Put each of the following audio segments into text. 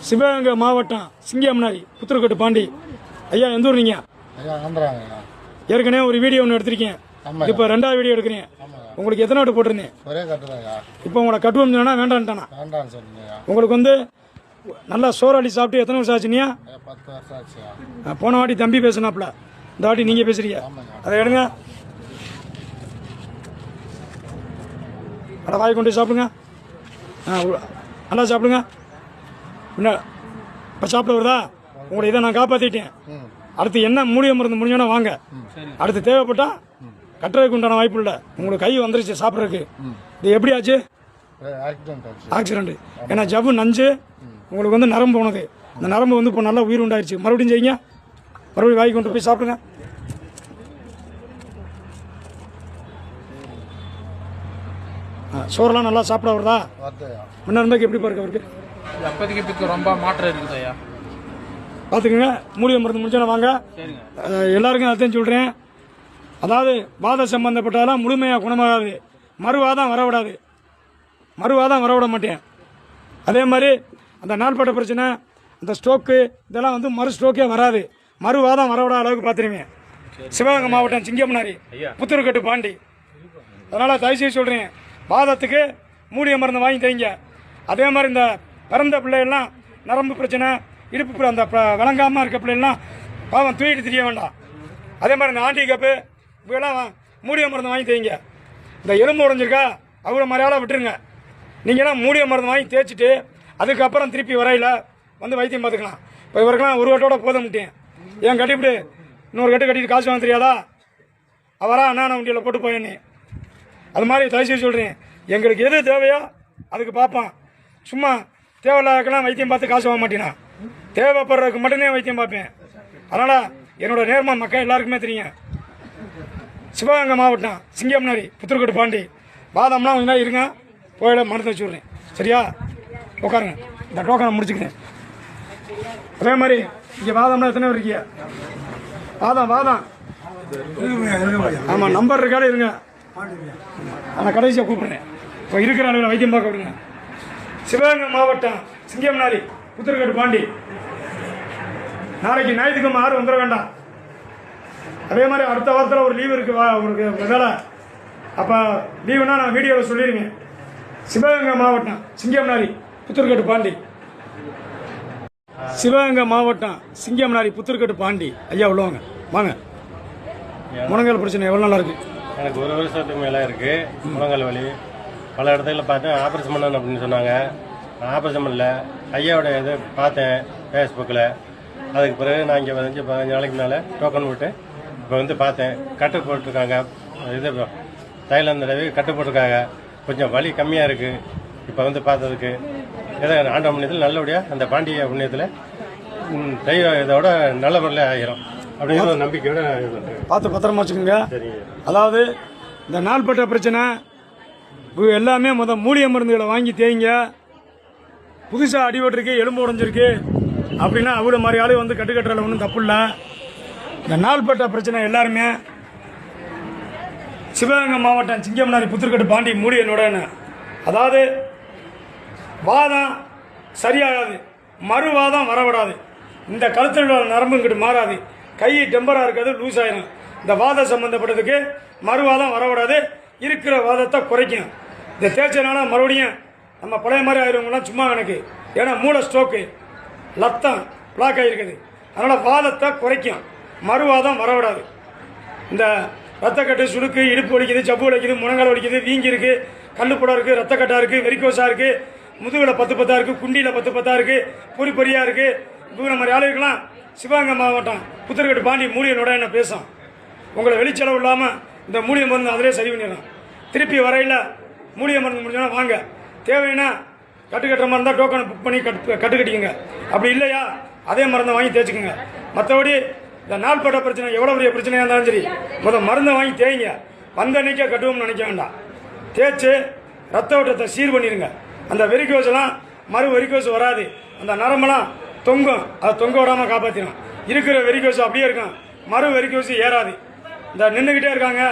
சிவகங்கை மாவட்டம் சிங்கம்னாரி புத்தூர்கட்டு பாண்டி. ஐயா எந்த ஊர் நீங்கள்? ஏற்கனவே ஒரு வீடியோ ஒன்று எடுத்திருக்கேன், இப்போ ரெண்டாவது வீடியோ எடுக்கிறேன். உங்களுக்கு எத்தனை வாட்டு போட்டிருந்தேன்? இப்போ உங்களை கட்டுவோம் சொன்னா வேண்டான்ட்டானா? உங்களுக்கு வந்து நல்லா சோறாடி சாப்பிட்டு எத்தனை வருஷம் ஆச்சுனியா? 10 வருஷம் ஆச்சு. போன வாட்டி தம்பி பேசினாப்புல, இந்த வாட்டி நீங்கள் பேசுறீங்க. அதை எடுங்க, நல்லா வாய் கொண்டு சாப்பிடுங்க. நல்லா சாப்பிடுங்க. என்ன இப்போ சாப்பிட வருதா? உங்களை இதை நான் காப்பாற்றிட்டேன். அடுத்து என்ன மூலிகை மருந்து முடிஞ்சோன்னா வாங்க. அடுத்து தேவைப்பட்டா கட்டுறதுக்கு உண்டான வாய்ப்பு இல்லை. உங்களுக்கு கை வந்துருச்சு சாப்பிட்றதுக்கு. இது எப்படி ஆச்சு? ஆக்சிடென்ட். ஏன்னா ஜவ்வு நஞ்சு உங்களுக்கு வந்து நரம்பு போனது. இந்த நரம்பு வந்து இப்போ நல்லா உயிர் உண்டாயிருச்சு. மறுபடியும் செய்யுங்க, மறுபடியும் வாங்கி கொண்டு போய் சாப்பிடுங்க. சோறெல்லாம் நல்லா சாப்பிட வருதா? முன்ன இருந்தால் எப்படி பாருங்க அவருக்கு? அப்போதைக்கு ரொம்ப மாற்றம் இருக்குது ஐயா. பார்த்துக்குங்க, மூலிகை மருந்து முடிச்சோன்னா வாங்க. எல்லாருக்கும் அதையும் சொல்கிறேன். அதாவது வாத சம்பந்தப்பட்டாலாம் முழுமையாக குணமாகாது. மறுவாதம் வரவிடாது, மறுவாதம் வரவிட மாட்டேன். அதே மாதிரி அந்த நாள்பட்ட பிரச்சனை, அந்த ஸ்ட்ரோக்கு, இதெல்லாம் வந்து மறு ஸ்ட்ரோக்கே வராது. மறுவாதம் வரவிடாத அளவுக்கு பார்த்துருவேன். சிவகங்கை மாவட்டம் சிங்கம்னாரி புத்தூர்கட்டு பாண்டி. அதனால் தயவுசெய்து சொல்கிறேன், வாதத்துக்கு மூலிகை மருந்து வாங்கி தைங்க. அதே மாதிரி இந்த பிறந்த பிள்ளைகள்லாம் நரம்பு பிரச்சனை, இடுப்பு அந்த விளங்காமல் இருக்க பிள்ளைகள்லாம் பாவம் தூக்கிட்டு தெரிய வேண்டாம். அதே மாதிரி இந்த ஆண்டி கப்பு இப்பெல்லாம் மூலிகை மருந்து வாங்கி தைங்க. இந்த எலும்பு உடஞ்சிருக்கா அவ்வளோ மாதிரியால விட்டுருங்க. நீங்களாம் மூலிகை மருந்து வாங்கி தேய்ச்சிட்டு அதுக்கப்புறம் திருப்பி வரையில் வந்து வைத்தியம் பார்த்துக்கலாம். இப்போ இவருக்கெல்லாம் ஒரு கட்டோட போதமிட்டேன். ஏன் கட்டிவிட்டு இன்னொரு கட்டு கட்டிட்டு காசு வாங்க தெரியாதா? அவரா அண்ணா வண்டியில் போட்டு போயேன்னு. அது மாதிரி தயவுசெய்து சொல்கிறேன், எங்களுக்கு எது தேவையோ அதுக்கு பார்ப்பான். சும்மா தேவையில்லாதக்கெல்லாம் வைத்தியம் பார்த்து காசு வாங்க மாட்டேனா. தேவைப்படுறதுக்கு மட்டும்தான் வைத்தியம் பார்ப்பேன். அதனால் என்னோட நேர்மை மக்கள் எல்லாருக்குமே தெரியும். சிவகங்கை மாவட்டம் சிங்கம்னாரி புத்தூர்கட்டு பாண்டி. பாதம்லாம் கொஞ்ச நாள் இருங்க, போயிட மருந்து வச்சு விட்றேன். சரியா? உட்காருங்க, இந்த டோக்கனை முடிச்சுக்கிறேன். அதே மாதிரி இங்கே வாதம்லாம் எத்தனை இருக்கீங்க? வாதம் வாதம் ஆமாம், நம்பர் இருக்காலே இருங்க, நான் கடைசியாக கூப்பிட்றேன். இப்போ இருக்கிற அளவில் வைத்தியம் பார்க்க விடுங்க. சிவகங்கை மாவட்டம் சிங்கம்னாரி புத்தூர்கட்டு பாண்டி. நாளைக்கு ஞாயிற்றுக்கிழமை 6 வந்துட வேண்டாம். அதே மாதிரி அடுத்த வாரத்தில் ஒரு லீவு இருக்குது உங்களுக்கு வேலை. அப்போ லீவுனா நான் வீடியோவில் சொல்லிடுவேன். சிவகங்கை மாவட்டம் சிங்கம்னாரி புத்தூர்கட்டு பாண்டி. சிவகங்கை மாவட்டம் சிங்கம்னாரி புத்தூர்கட்டு பாண்டி. ஐயா உள்ளவங்க வாங்க. முழங்கால் பிரச்சனை எவ்வளோ நாளாக இருக்குது? எனக்கு 1 வருஷத்துக்கு மேலே இருக்குது முழங்கால் வலி. பல இடத்துல பார்த்தேன், ஆப்ரேஷன் பண்ணணும் அப்படின்னு சொன்னாங்க. ஆப்ரேஷன் பண்ணல. ஐயாவோட இது பார்த்தேன் ஃபேஸ்புக்கில். அதுக்கு பிறகு நான் இங்கே வந்து 15 நாளைக்கு மேலே டோக்கன் விட்டு இப்போ வந்து பார்த்தேன். கட்டு போட்டிருக்காங்க, இது தைலம் தடவை கட்டு போட்டிருக்காங்க. கொஞ்சம் வலி கம்மியாக இருக்குது. இப்போ வந்து பார்த்ததுக்கு ஏதோ ஆண்ட புண்ணியத்தில் நல்லபடியாக அந்த பாண்டிய புண்ணியத்தில் இதோட நல்ல முறையில் ஆகிரும் அப்படிங்கிற ஒரு நம்பிக்கையோட பார்த்து பத்திரமா வச்சுக்கோங்க. அதாவது இந்த நாள்பட்ட பிரச்சனை எல்லாமே மூலிகை மருந்துகளை வாங்கி தேய்ங்க. புதுசாக அடிபட்டிருக்கு, எலும்பு உடஞ்சிருக்கு அப்படின்னா அவ்வளோ மாதிரி ஆளு வந்து கட்டுக்கட்டுறதுல ஒன்றும் தப்பு இல்லை. இந்த நாள்பட்ட பிரச்சனை எல்லாருமே சிவகங்கை மாவட்டம் சிங்கம்னாரி புத்தூர்கட்டு பாண்டி மூலிகையோட. அதாவது வாதம் சரியாகாது, மறுவாதம் வரவிடாது. இந்த கழுத்தில் நரம்பு இங்கிட்டு மாறாது, கை டெம்பராக இருக்காது, லூஸ் ஆயிரும். இந்த வாதம் சம்பந்தப்பட்டதுக்கு மறுவாதம் வரவிடாது, இருக்கிற வாதத்தை குறைக்கும். இந்த தேய்ச்சனால மறுபடியும் நம்ம பழைய மாதிரி ஆயிருவங்களாம் சும்மா எனக்கு. ஏன்னா மூளை ஸ்ட்ரோக்கு, ரத்தம் பிளாக் ஆகிருக்குது. அதனால் வாதத்தை குறைக்கும், மறுவாதம் வரவிடாது. இந்த ரத்தக்கட்டு, சுடுக்கு, இடுப்பு வலிக்குது, ஜப்பு வலிக்குது, முழங்கால் வலிக்குது, வீங்கி இருக்குது, கல்லுப்படம் இருக்குது, ரத்தக்கட்டாக இருக்குது, வெரிக்கோஸாக இருக்குது, முதுகில் 10 இருக்குது, குண்டியில் 10 இருக்குது, பொறி பொறியாக இருக்குது. இவங்க மாதிரி ஆளுக்கலாம் சிவகங்கை மாவட்டம் புத்தூர்கட்டு பாண்டி மூலிகையோட என்ன பேசும். உங்களை வெளிச்செலவு இல்லாமல் இந்த மூலிகை மருந்து அதிலே சரி பண்ணிடலாம். திருப்பி வரையில் மூலிகை மருந்து முடிஞ்சோன்னா வாங்க. தேவைன்னா கட்டுக்கட்டுற மாதிரி இருந்தால் டோக்கனை புக் பண்ணி கட்டுக்கட்டிக்கங்க. அப்படி இல்லையா அதே மருந்தை வாங்கி தேய்ச்சிக்கோங்க. மற்றபடி இந்த நாள்பட்ட பிரச்சனை எவ்வளோ பெரிய பிரச்சனையாக இருந்தாலும் சரி, மருந்தை வாங்கி தேய்ங்க. வந்த அன்னைக்கே கட்டுவோம்னு நினைக்க வேண்டாம். தேய்ச்சி ரத்த ஓட்டத்தை சீர் பண்ணிடுங்க. அந்த வெரிக்கோஸெல்லாம் மறு வெரிக்கோஸ் வராது. அந்த நரம்பெல்லாம் தொங்கும், அதை தொங்க விடாமல் காப்பாற்றிடும். இருக்கிற வெரிக்கோஸ் அப்படியே இருக்கும், மறு வெரிக்கோஸ் ஏறாது. இந்த நின்றுக்கிட்டே இருக்காங்க,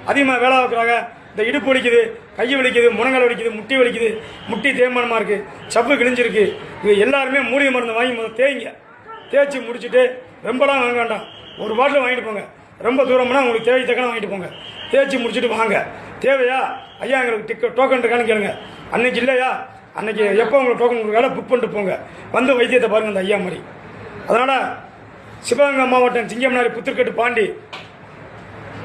அதிகமாக வேலை வைக்கிறாங்க, இந்த இடுப்பு வலிக்குது, கை வலிக்குது, முனங்கால் வலிக்குது, முட்டி வலிக்குது, முட்டி தேய்மானமாக இருக்குது, சவ்வு கிழிஞ்சிருக்கு, இது எல்லாருமே மூலிகை மருந்து வாங்கி முதல்ல தேய்ங்க. தேய்ச்சி முடிச்சுட்டு ரொம்பலாம் வாங்க வேண்டாம், ஒரு பாட்டில் வாங்கிட்டு போங்க. ரொம்ப தூரம்னா உங்களுக்கு தேவை தக்கன வாங்கிட்டு போங்க. தேய்ச்சி முடிச்சுட்டு வாங்க. தேவையா ஐயா எங்களுக்கு டோக்கன் இருக்கான்னு கேளுங்க. அன்னைக்கு இல்லையா, அன்னைக்கு எப்போ உங்களுக்கு டோக்கன் கொடுக்கால புக் பண்ணிட்டு போங்க. வந்து வைத்தியத்தை பாருங்கள் அந்த ஐயா மாதிரி. அதனால் சிவகங்கை மாவட்டம் சிங்கம்னாரி புத்திரக்கட்டு பாண்டி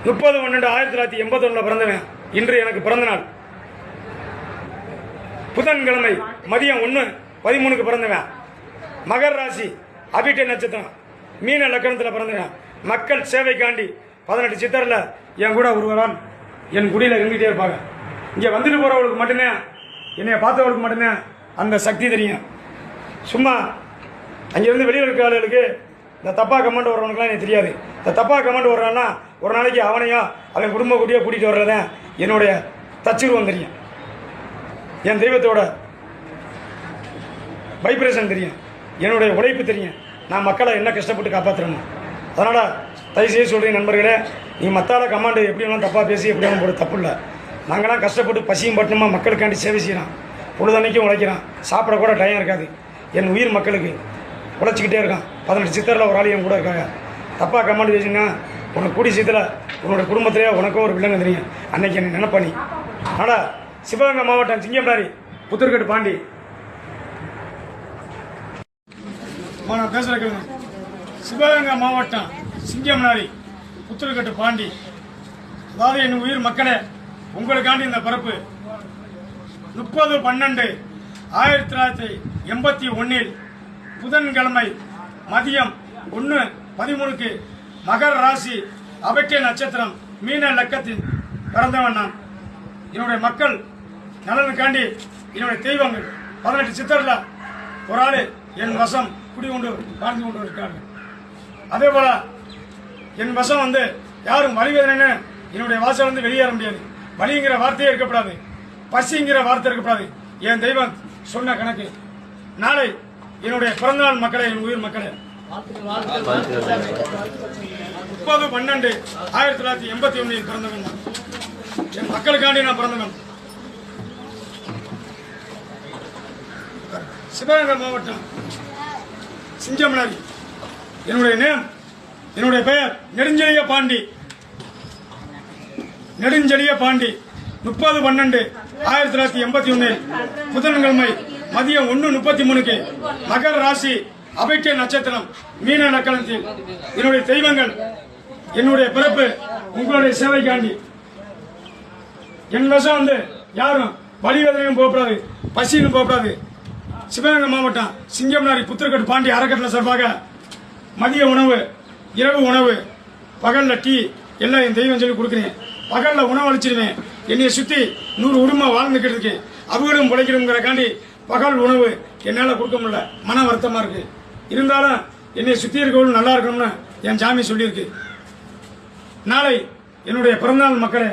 30/12/1981 பிறந்தவன். இன்று எனக்கு பிறந்த நாள். புதன்கிழமை மதியம் 1:13 பிறந்தவன். மகர் ராசி, அபிட்ட நட்சத்திரம், மீன லக்கணத்தில் பிறந்தவன். மக்கள் சேவைக்காண்டி 18 சித்தரில் என் கூட ஒருவரான் என் குடியில் இருந்துகிட்டே இருப்பாங்க. இங்கே வந்துட்டு போகிறவங்களுக்கு மட்டுமே, என்னை பார்த்தவங்களுக்கு மட்டுமே அந்த சக்தி தெரியும். சும்மா அங்கேருந்து வெளியில் இருக்க ஆளுகளுக்கு இந்த தப்பா கமெண்ட் வர்றவனுக்குலாம் எனக்கு தெரியாது. இந்த தப்பா கமெண்ட் வர்றான்னா ஒரு நாளைக்கு அவனையும் அவன் குடும்ப குட்டியாக கூட்டிகிட்டு வர்றதான் என்னுடைய தச்சுருவம் தெரியும். என் தெய்வத்தோட வைப்ரேஷன் தெரியும், என்னுடைய உழைப்பு தெரியும், நான் மக்களை என்ன கஷ்டப்பட்டு காப்பாற்றுறேன்னு. அதனால் தயவுசெய்து சொல்கிறேன் நண்பர்களே, நீ மத்தால கமாண்டு எப்படி வேணாலும் தப்பாக பேசி எப்படி வேணும் போட தப்பு இல்லை. நாங்களாம் கஷ்டப்பட்டு பசியும் பட்டணுமா மக்களுக்காண்டி சேவை செய்யலாம். பொழுதன்னைக்கும் உழைக்கிறான், சாப்பிட கூட டைம் இருக்காது. என் உயிர் மக்களுக்கு உழைச்சிக்கிட்டே இருக்கான். 18 சித்தரில் ஒரு ஆள் என் கூட இருக்காங்க. தப்பாக கமாண்டு பேசிங்கன்னா உனக்கு கூடி சீத்தில் உன்னோட குடும்பத்திலே உனக்கும் ஒரு வில்லங்க தெரியும். அன்னைக்கு என்னை நினைப்பண்ணி. ஆனால் சிவகங்கை மாவட்டம் சிங்கம்னாரி புத்திரக்கட்டு பாண்டி நான் பேசுகிற கேளுங்க. சிவகங்கை மாவட்டம் சிங்கம்னாரி புத்திரக்கட்டு பாண்டி. அதாவது என் உயிர் மக்களே, உங்களுக்காண்டி இந்த பிறப்பு 30/12/1981 புதன்கிழமை மதியம் 1:13 மகர ராசி, அபட்டே நட்சத்திரம், மீன லக்கத்தில் பிறந்தவன் நான். என்னுடைய மக்கள் நலனுக்காண்டி என்னுடைய தெய்வங்கள் 18 சித்தரில் ஒரு ஆள் என் வசம் குடிகொண்டு வாழ்ந்து கொண்டு இருக்காங்க. அதே போல என் வசம் வந்து யாரும் வலிவேதனைன்னு என்னுடைய வாசல் வந்து வெளியேற முடியாது. வலிங்கிற வார்த்தையே இருக்கப்படாது, பசிங்கிற வார்த்தை இருக்கக்கூடாது. என் தெய்வம் சொன்ன கணக்கு. நாளை என்னுடைய பிறந்தநாள் மக்களே, என் உயிர் மக்களே, 30/12/1981 பிறந்தவன் நான். என் மக்களுக்காண்டி நான் பிறந்தவன். சிவகங்கை மாவட்டம் சிங்கம்னாரி. என்னுடைய பெயர் நெடுஞ்செழிய பாண்டி. 30/12/1981 புதன்கிழமை மதியம் 1:33 மகர ராசி, அபட்டே நட்சத்திரம், மீன லக்கணத்தில் என்னுடைய தெய்வங்கள். என்னுடைய பிறப்பு உங்களுடைய சேவைக்காண்டி. என் வசம் வந்து யாரும் வலிவேதனையும் போகக்கூடாது, பசியும் போகக்கூடாது. சிவகங்கை மாவட்டம் சிங்கம்னாரி புத்திரக்கட்டு பாண்டி அறக்கட்டளை சார்பாக மதிய உணவு, இரவு உணவு, பகலில் டீ எல்லாம் என் தெய்வம் சொல்லி கொடுக்குறேன். பகலில் உணவு அளிச்சிருவேன். என்னைய சுற்றி 100 குடும்பம் வாழ்ந்துக்கிட்டு இருக்கு. அவங்களும் பிழைக்கணுங்கிறக்காண்டி பகல் உணவு என்னால் கொடுக்க முடியல. மன வருத்தமாக இருக்கு. இருந்தாலும் என்னை சுற்றி இருக்கவங்களும் நல்லா இருக்கணும்னு என் சாமி சொல்லியிருக்கு. நாளை என்னுடைய பிறந்தநாள் மக்களே,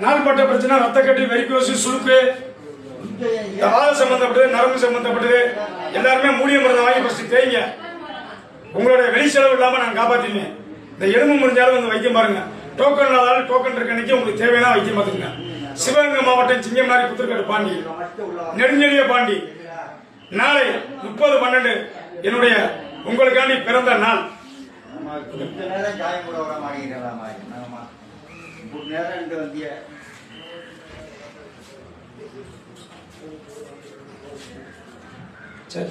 நாள்பட்ட பிரச்சனை, ரத்தக்கட்டு, வெறிக்கோசு, சுருக்கு, வாத சம்பந்தப்பட்டது, நரம்பு சம்பந்தப்பட்டது எல்லாருமே மூலிகை மருந்து வாங்கி ஃபர்ஸ்ட் தேய்ங்க. உங்களுடைய வெளி செலவு இல்லாம நான் காப்பாத்தினேன். இந்த எலும்பு முடிஞ்சாலும் வந்து வைத்தியம் பாருங்க. டோக்கன் இல்லாதாலும் டோக்கன் இருக்க அன்னைக்கு உங்களுக்கு தேவையான வைத்தியம் பார்த்துங்க. சிவகங்கை மாவட்டம் சிங்கம்னாரி புத்திரக்கட்டு பாண்டி, நெடுஞ்செழிய பாண்டி. நாளை 30/12 என்னுடைய உங்களுக்காண்டி பிறந்த நாள். சரி.